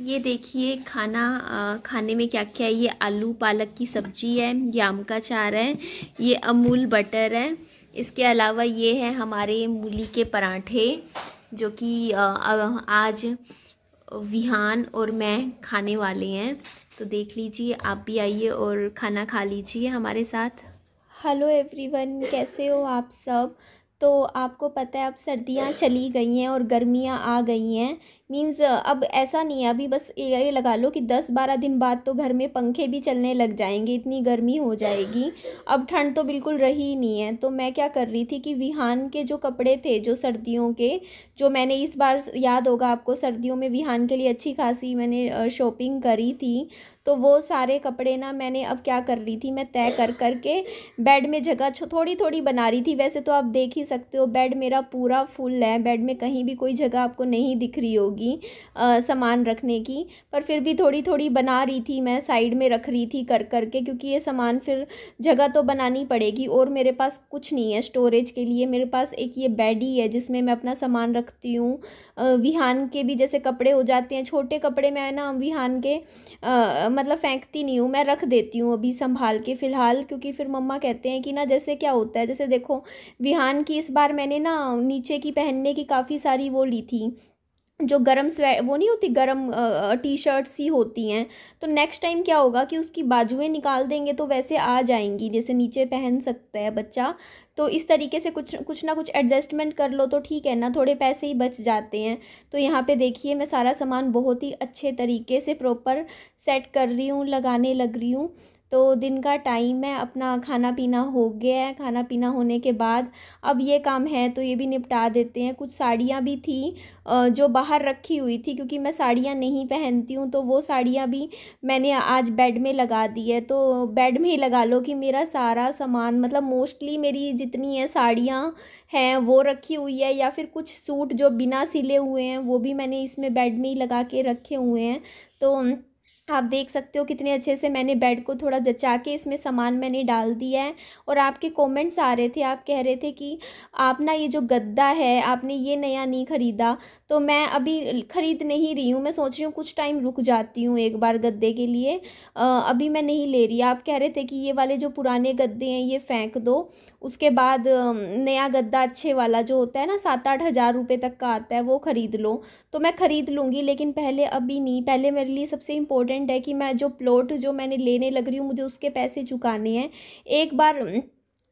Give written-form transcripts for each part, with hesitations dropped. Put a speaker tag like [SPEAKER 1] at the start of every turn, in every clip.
[SPEAKER 1] ये देखिए खाना खाने में क्या क्या है। ये आलू पालक की सब्जी है, ये आम का अचार है, ये अमूल बटर है। इसके अलावा ये है हमारे मूली के पराठे जो कि आज विहान और मैं खाने वाले हैं। तो देख लीजिए, आप भी आइए और खाना खा लीजिए हमारे साथ। हेलो एवरीवन, कैसे हो आप सब। तो आपको पता है अब सर्दियाँ चली गई हैं और गर्मियाँ आ गई हैं। मीन्स अब ऐसा नहीं है, अभी बस ये लगा लो कि 10-12 दिन बाद तो घर में पंखे भी चलने लग जाएंगे, इतनी गर्मी हो जाएगी। अब ठंड तो बिल्कुल रही ही नहीं है। तो मैं क्या कर रही थी कि विहान के जो कपड़े थे, जो सर्दियों के, जो मैंने इस बार, याद होगा आपको, सर्दियों में विहान के लिए अच्छी खासी मैंने शॉपिंग करी थी। तो वो सारे कपड़े ना मैंने अब क्या कर रही थी, मैं तय कर कर के बेड में जगह थोड़ी थोड़ी बना रही थी। वैसे तो आप देख ही सकते हो बेड मेरा पूरा फुल है, बेड में कहीं भी कोई जगह आपको नहीं दिख रही होगी सामान रखने की। पर फिर भी थोड़ी थोड़ी बना रही थी, मैं साइड में रख रही थी कर कर के, क्योंकि ये सामान फिर जगह तो बनानी पड़ेगी। और मेरे पास कुछ नहीं है स्टोरेज के लिए, मेरे पास एक ये बेड ही है जिसमें मैं अपना सामान रखती हूँ। विहान के भी जैसे कपड़े हो जाते हैं, छोटे कपड़े मैं ना विहान के मतलब फेंकती नहीं हूँ, मैं रख देती हूँ अभी संभाल के फ़िलहाल। क्योंकि फिर मम्मा कहते हैं कि ना, जैसे क्या होता है, जैसे देखो विहान की इस बार मैंने ना नीचे की पहनने की काफ़ी सारी वो ली थी, जो गरम वो नहीं होती, गरम टी शर्ट सी होती हैं। तो नेक्स्ट टाइम क्या होगा कि उसकी बाजुएं निकाल देंगे तो वैसे आ जाएंगी, जैसे नीचे पहन सकता है बच्चा। तो इस तरीके से कुछ कुछ ना कुछ एडजस्टमेंट कर लो तो ठीक है ना, थोड़े पैसे ही बच जाते हैं। तो यहाँ पे देखिए मैं सारा सामान बहुत ही अच्छे तरीके से प्रॉपर सेट कर रही हूँ, लगाने लग रही हूँ। तो दिन का टाइम है, अपना खाना पीना हो गया है। खाना पीना होने के बाद अब ये काम है तो ये भी निपटा देते हैं। कुछ साड़ियाँ भी थी जो बाहर रखी हुई थी, क्योंकि मैं साड़ियाँ नहीं पहनती हूँ, तो वो साड़ियाँ भी मैंने आज बेड में लगा दी है। तो बेड में ही लगा लो कि मेरा सारा सामान, मतलब मोस्टली मेरी जितनी है साड़ियाँ हैं वो रखी हुई है, या फिर कुछ सूट जो बिना सिले हुए हैं वो भी मैंने इसमें बेड में ही लगा के रखे हुए हैं। तो आप देख सकते हो कितने अच्छे से मैंने बेड को थोड़ा जचा के इसमें सामान मैंने डाल दिया है। और आपके कमेंट्स आ रहे थे, आप कह रहे थे कि आप ना ये जो गद्दा है आपने ये नया नहीं ख़रीदा। तो मैं अभी ख़रीद नहीं रही हूँ, मैं सोच रही हूँ कुछ टाइम रुक जाती हूँ एक बार गद्दे के लिए। अभी मैं नहीं ले रही। आप कह रहे थे कि ये वाले जो पुराने गद्दे हैं ये फेंक दो, उसके बाद नया गद्दा अच्छे वाला जो होता है ना, 7-8 हज़ार रुपये तक का आता है, वो ख़रीद लो। तो मैं ख़रीद लूँगी, लेकिन पहले अभी नहीं। पहले मेरे लिए सबसे इम्पोर्टेंट है कि मैं जो प्लॉट जो मैंने लेने लग रही हूँ मुझे उसके पैसे चुकाने हैं। एक बार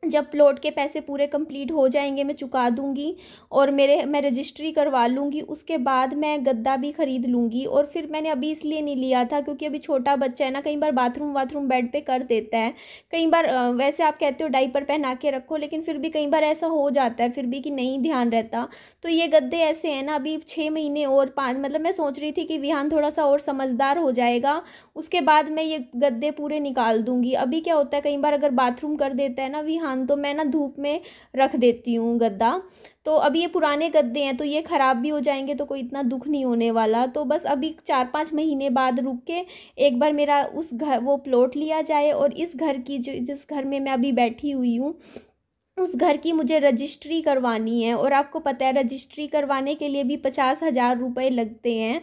[SPEAKER 1] जब प्लॉट के पैसे पूरे कंप्लीट हो जाएंगे मैं चुका दूंगी, और मैं रजिस्ट्री करवा लूँगी। उसके बाद मैं गद्दा भी ख़रीद लूँगी। और फिर मैंने अभी इसलिए नहीं लिया था क्योंकि अभी छोटा बच्चा है ना, कई बार बाथरूम बेड पे कर देता है। कई बार वैसे आप कहते हो डाइपर पहना के रखो, लेकिन फिर भी कई बार ऐसा हो जाता है फिर भी कि नहीं ध्यान रहता। तो ये गद्दे ऐसे हैं ना, अभी 6 महीने और 5, मतलब मैं सोच रही थी कि विहान थोड़ा सा और समझदार हो जाएगा, उसके बाद मैं ये गद्दे पूरे निकाल दूंगी। अभी क्या होता है, कई बार अगर बाथरूम कर देता है ना विहान, तो मैं ना धूप में रख देती हूँ गद्दा। तो अभी ये पुराने गद्दे हैं तो ये ख़राब भी हो जाएंगे तो कोई इतना दुख नहीं होने वाला। तो बस अभी 4-5 महीने बाद रुक के एक बार मेरा उस घर वो प्लॉट लिया जाए, और इस घर की जो जिस घर में मैं अभी बैठी हुई हूँ उस घर की मुझे रजिस्ट्री करवानी है। और आपको पता है रजिस्ट्री करवाने के लिए भी 50,000 रुपये लगते हैं।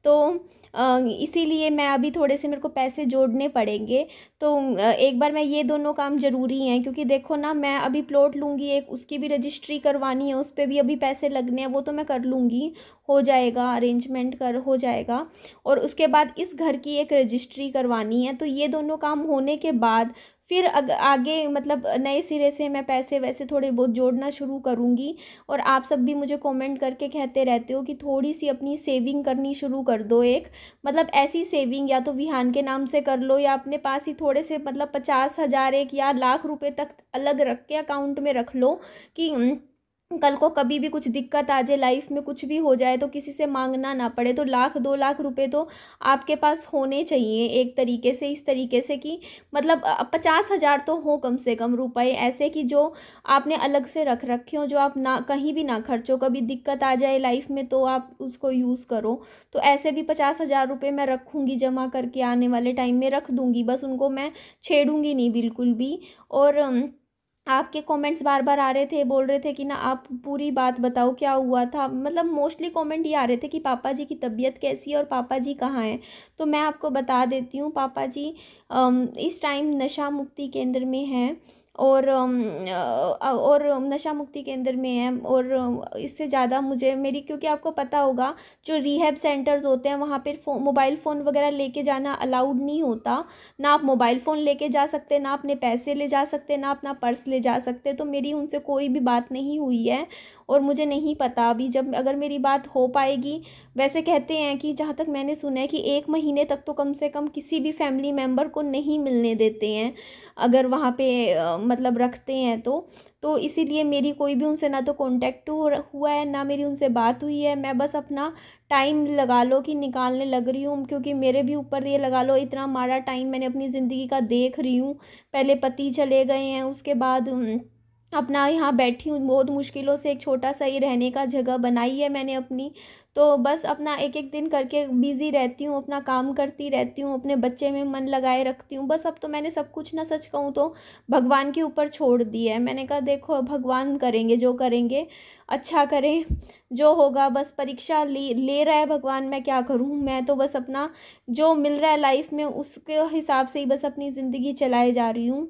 [SPEAKER 1] तो इसीलिए मैं अभी थोड़े से मेरे को पैसे जोड़ने पड़ेंगे। तो एक बार मैं ये दोनों काम ज़रूरी हैं, क्योंकि देखो ना मैं अभी प्लॉट लूँगी एक, उसकी भी रजिस्ट्री करवानी है, उस पर भी अभी पैसे लगने हैं, वो तो मैं कर लूँगी, हो जाएगा, अरेंजमेंट कर हो जाएगा। और उसके बाद इस घर की एक रजिस्ट्री करवानी है। तो ये दोनों काम होने के बाद फिर आगे मतलब नए सिरे से मैं पैसे वैसे थोड़े बहुत जोड़ना शुरू करूँगी। और आप सब भी मुझे कमेंट करके कहते रहते हो कि थोड़ी सी अपनी सेविंग करनी शुरू कर दो एक, मतलब ऐसी सेविंग या तो विहान के नाम से कर लो, या अपने पास ही थोड़े से मतलब 50,000 एक या लाख रुपए तक अलग रख के अकाउंट में रख लो, कि कल को कभी भी कुछ दिक्कत आ जाए, लाइफ में कुछ भी हो जाए तो किसी से मांगना ना पड़े। तो 1-2 लाख रुपए तो आपके पास होने चाहिए एक तरीके से, इस तरीके से कि मतलब 50,000 तो हो कम से कम रुपए ऐसे कि जो आपने अलग से रख रखे हो, जो आप ना कहीं भी ना खर्चो, कभी दिक्कत आ जाए लाइफ में तो आप उसको यूज़ करो। तो ऐसे भी 50,000 रुपये मैं रखूँगी, जमा करके आने वाले टाइम में रख दूँगी, बस उनको मैं छेड़ूँगी नहीं बिल्कुल भी। और आपके कमेंट्स बार बार आ रहे थे, बोल रहे थे कि ना आप पूरी बात बताओ क्या हुआ था। मतलब मोस्टली कमेंट ये आ रहे थे कि पापा जी की तबीयत कैसी है और पापा जी कहाँ हैं। तो मैं आपको बता देती हूँ, पापा जी इस टाइम नशा मुक्ति केंद्र में हैं और नशा मुक्ति केंद्र में है। और इससे ज़्यादा मुझे मेरी, क्योंकि आपको पता होगा जो रिहैब सेंटर्स होते हैं वहाँ पे मोबाइल फ़ोन वगैरह लेके जाना अलाउड नहीं होता। ना आप मोबाइल फ़ोन लेके जा सकते, ना अपने पैसे ले जा सकते, ना अपना पर्स ले जा सकते। तो मेरी उनसे कोई भी बात नहीं हुई है और मुझे नहीं पता अभी जब अगर मेरी बात हो पाएगी। वैसे कहते हैं कि जहाँ तक मैंने सुना है कि 1 महीने तक तो कम से कम किसी भी फैमिली मेम्बर को नहीं मिलने देते हैं अगर वहाँ पे मतलब रखते हैं तो इसीलिए मेरी कोई भी उनसे ना तो कांटेक्ट हुआ है, ना मेरी उनसे बात हुई है। मैं बस अपना टाइम लगा लो कि निकालने लग रही हूँ, क्योंकि मेरे भी ऊपर ये लगा लो इतना माड़ा टाइम मैंने अपनी ज़िंदगी का देख रही हूँ। पहले पति चले गए हैं, उसके बाद अपना यहाँ बैठी हूँ, बहुत मुश्किलों से एक छोटा सा ही रहने का जगह बनाई है मैंने अपनी। तो बस अपना एक एक दिन करके बिज़ी रहती हूँ, अपना काम करती रहती हूँ, अपने बच्चे में मन लगाए रखती हूँ। बस अब तो मैंने सब कुछ ना सच कहूँ तो भगवान के ऊपर छोड़ दिया है। मैंने कहा देखो भगवान करेंगे जो करेंगे, अच्छा करें जो होगा। बस परीक्षा ले रहा है भगवान, मैं क्या करूँ। मैं तो बस अपना जो मिल रहा है लाइफ में उसके हिसाब से ही बस अपनी ज़िंदगी चलाए जा रही हूँ।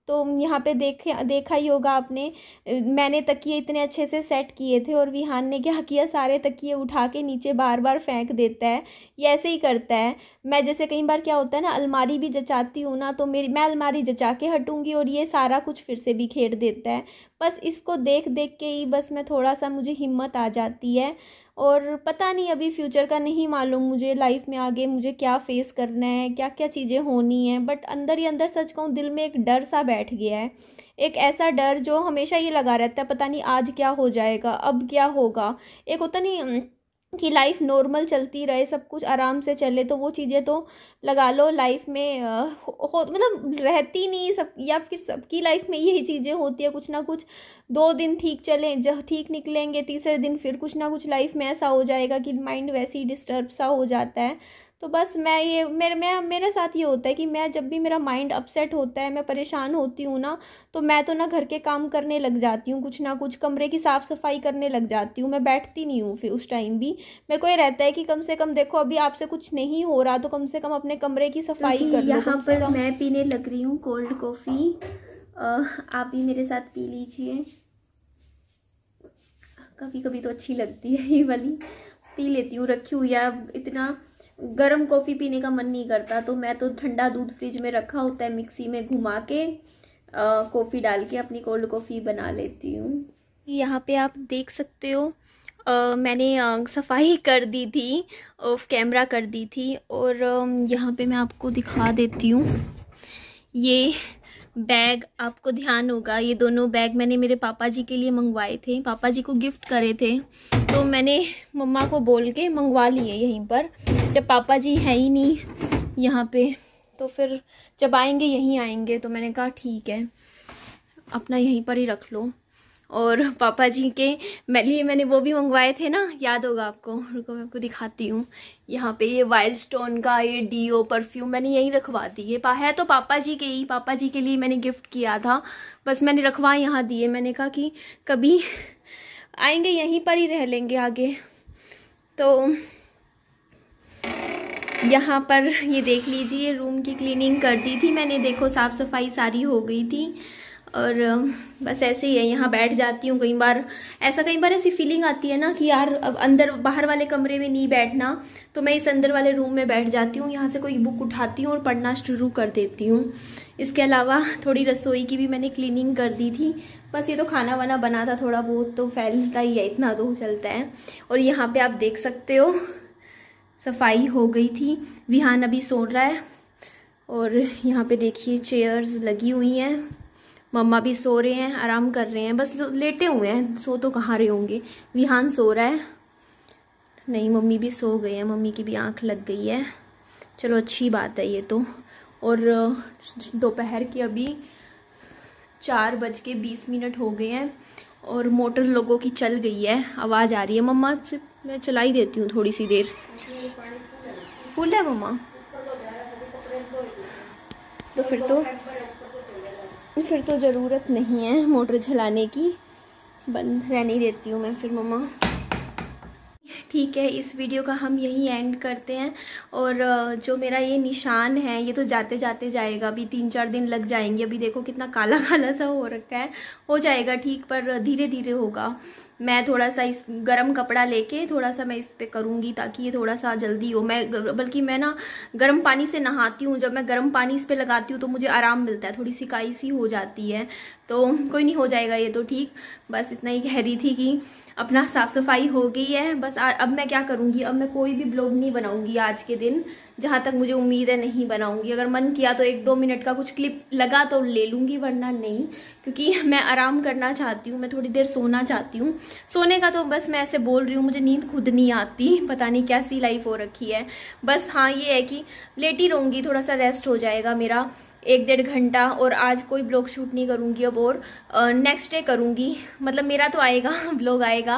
[SPEAKER 1] तो यहाँ पे देखा ही होगा आपने, मैंने तकिए इतने अच्छे से सेट किए थे और विहान ने क्या किया, सारे तकिए उठा के नीचे बार बार फेंक देता है। ये ऐसे ही करता है। मैं जैसे कई बार क्या होता है ना, अलमारी भी जचाती हूँ ना, तो मैं अलमारी जचा के हटूँगी और ये सारा कुछ फिर से बिखेर देता है। बस इसको देख देख के ही बस मैं थोड़ा सा मुझे हिम्मत आ जाती है। और पता नहीं अभी फ्यूचर का नहीं मालूम मुझे, लाइफ में आगे मुझे क्या फेस करना है, क्या क्या चीज़ें होनी हैं। बट अंदर ही अंदर सच कहूँ दिल में एक डर सा बैठ गया है, एक ऐसा डर जो हमेशा ये लगा रहता है, पता नहीं आज क्या हो जाएगा, अब क्या होगा। एक होता नहीं कि लाइफ नॉर्मल चलती रहे, सब कुछ आराम से चले, तो वो चीज़ें तो लगा लो लाइफ में मतलब रहती नहीं सब, या फिर सबकी लाइफ में यही चीज़ें होती है कुछ ना कुछ। 2 दिन ठीक चले, जब ठीक निकलेंगे, तीसरे दिन फिर कुछ ना कुछ लाइफ में ऐसा हो जाएगा कि माइंड वैसे ही डिस्टर्ब सा हो जाता है। तो बस मैं ये मेरे साथ ये होता है कि मैं जब भी मेरा माइंड अपसेट होता है, मैं परेशान होती हूँ ना, तो मैं तो ना घर के काम करने लग जाती हूँ, कुछ ना कुछ कमरे की साफ़ सफाई करने लग जाती हूँ। मैं बैठती नहीं हूँ फिर उस टाइम भी। मेरे को ये रहता है कि कम से कम देखो अभी आपसे कुछ नहीं हो रहा तो कम से कम अपने कमरे की सफाई कर लो। यहाँ पर मैं पीने लग रही हूँ कोल्ड कॉफ़ी, आप भी मेरे साथ पी लीजिए। कभी कभी तो अच्छी लगती है ये वाली, पी लेती हूँ। रखी हुई है, इतना गर्म कॉफ़ी पीने का मन नहीं करता तो मैं तो ठंडा दूध फ्रिज में रखा होता है, मिक्सी में घुमा के कॉफ़ी डाल के अपनी कोल्ड कॉफ़ी बना लेती हूँ। यहाँ पे आप देख सकते हो मैंने सफाई कर दी थी, ऑफ कैमरा कर दी थी। और यहाँ पे मैं आपको दिखा देती हूँ, ये बैग आपको ध्यान होगा, ये दोनों बैग मैंने मेरे पापा जी के लिए मंगवाए थे, पापा जी को गिफ्ट करे थे। तो मैंने मम्मा को बोल के मंगवा लिए यहीं पर, जब पापा जी है ही नहीं यहाँ पे तो फिर जब आएंगे यहीं आएंगे, तो मैंने कहा ठीक है अपना यहीं पर ही रख लो। और पापा जी के मैंने वो भी मंगवाए थे ना, याद होगा आपको, रुको मैं आपको दिखाती हूँ। यहाँ पे ये वाइल्ड स्टोन का ये डीओ परफ्यूम मैंने यहीं रखवा दी है तो पापा जी के ही, पापा जी के लिए मैंने गिफ्ट किया था, बस मैंने रखवा यहाँ दिए। मैंने कहा कि कभी आएंगे यहीं पर ही रह लेंगे आगे। तो यहाँ पर ये देख लीजिए, रूम की क्लीनिंग कर दी थी मैंने, देखो साफ़ सफाई सारी हो गई थी। और बस ऐसे ही है, यहाँ बैठ जाती हूँ। कई बार ऐसी फीलिंग आती है ना कि यार अब अंदर बाहर वाले कमरे में नहीं बैठना, तो मैं इस अंदर वाले रूम में बैठ जाती हूँ, यहाँ से कोई बुक उठाती हूँ और पढ़ना शुरू कर देती हूँ। इसके अलावा थोड़ी रसोई की भी मैंने क्लीनिंग कर दी थी, बस ये तो खाना वाना बना था, थोड़ा बहुत तो फैलता ही है, इतना तो चलता है। और यहाँ पे आप देख सकते हो सफाई हो गई थी, विहान अभी सो रहा है। और यहाँ पे देखिए चेयर्स लगी हुई हैं, मम्मा भी सो रहे हैं, आराम कर रहे हैं, बस लेटे हुए हैं, सो तो कहाँ रहे होंगे। विहान सो रहा है, नहीं मम्मी भी सो गई है, मम्मी की भी आंख लग गई है, चलो अच्छी बात है ये तो। और दोपहर के अभी 4:20 हो गए हैं और मोटर लोगों की चल गई है, आवाज़ आ रही है। मम्मा से मैं चला ही देती हूँ थोड़ी सी देर। फुल है मम्मा, तो फिर तो फिर तो ज़रूरत नहीं है मोटर चलाने की, बंद रहने देती हूँ मैं फिर मम्मा। ठीक है, इस वीडियो का हम यही एंड करते हैं। और जो मेरा ये निशान है ये तो जाते जाते जाएगा, अभी 3-4 दिन लग जाएंगे। अभी देखो कितना काला काला सा हो रखा है, हो जाएगा ठीक, पर धीरे धीरे होगा। मैं थोड़ा सा इस गरम कपड़ा लेके थोड़ा सा मैं इस पे करूंगी ताकि ये थोड़ा सा जल्दी हो। बल्कि मैं ना गर्म पानी से नहाती हूँ, जब मैं गर्म पानी इस पे लगाती हूँ तो मुझे आराम मिलता है, थोड़ी सिकाई सी हो जाती है। तो कोई नहीं, हो जाएगा ये तो ठीक। बस इतना ही कह रही थी कि अपना साफ सफाई हो गई है बस। अब मैं क्या करूंगी, अब मैं कोई भी ब्लॉग नहीं बनाऊंगी आज के दिन, जहां तक मुझे उम्मीद है नहीं बनाऊंगी। अगर मन किया तो 1-2 मिनट का कुछ क्लिप लगा तो ले लूंगी, वरना नहीं, क्योंकि मैं आराम करना चाहती हूँ, मैं थोड़ी देर सोना चाहती हूँ। सोने का तो बस मैं ऐसे बोल रही हूँ, मुझे नींद खुद नहीं आती, पता नहीं कैसी लाइफ हो रखी है। बस हाँ ये है कि लेटी रहूंगी, थोड़ा सा रेस्ट हो जाएगा मेरा 1-1.5 घंटा। और आज कोई ब्लॉग शूट नहीं करूंगी अब, और नेक्स्ट डे करूंगी। मतलब मेरा तो आएगा ब्लॉग आएगा,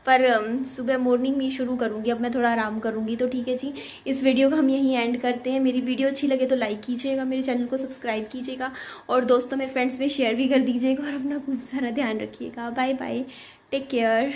[SPEAKER 1] पर सुबह मॉर्निंग में शुरू करूंगी। अब मैं थोड़ा आराम करूंगी। तो ठीक है जी, इस वीडियो को हम यहीं एंड करते हैं। मेरी वीडियो अच्छी लगे तो लाइक कीजिएगा, मेरे चैनल को सब्सक्राइब कीजिएगा, और दोस्तों में फ्रेंड्स में शेयर भी कर दीजिएगा। और अपना खूब सारा ध्यान रखिएगा। Bye bye, take care.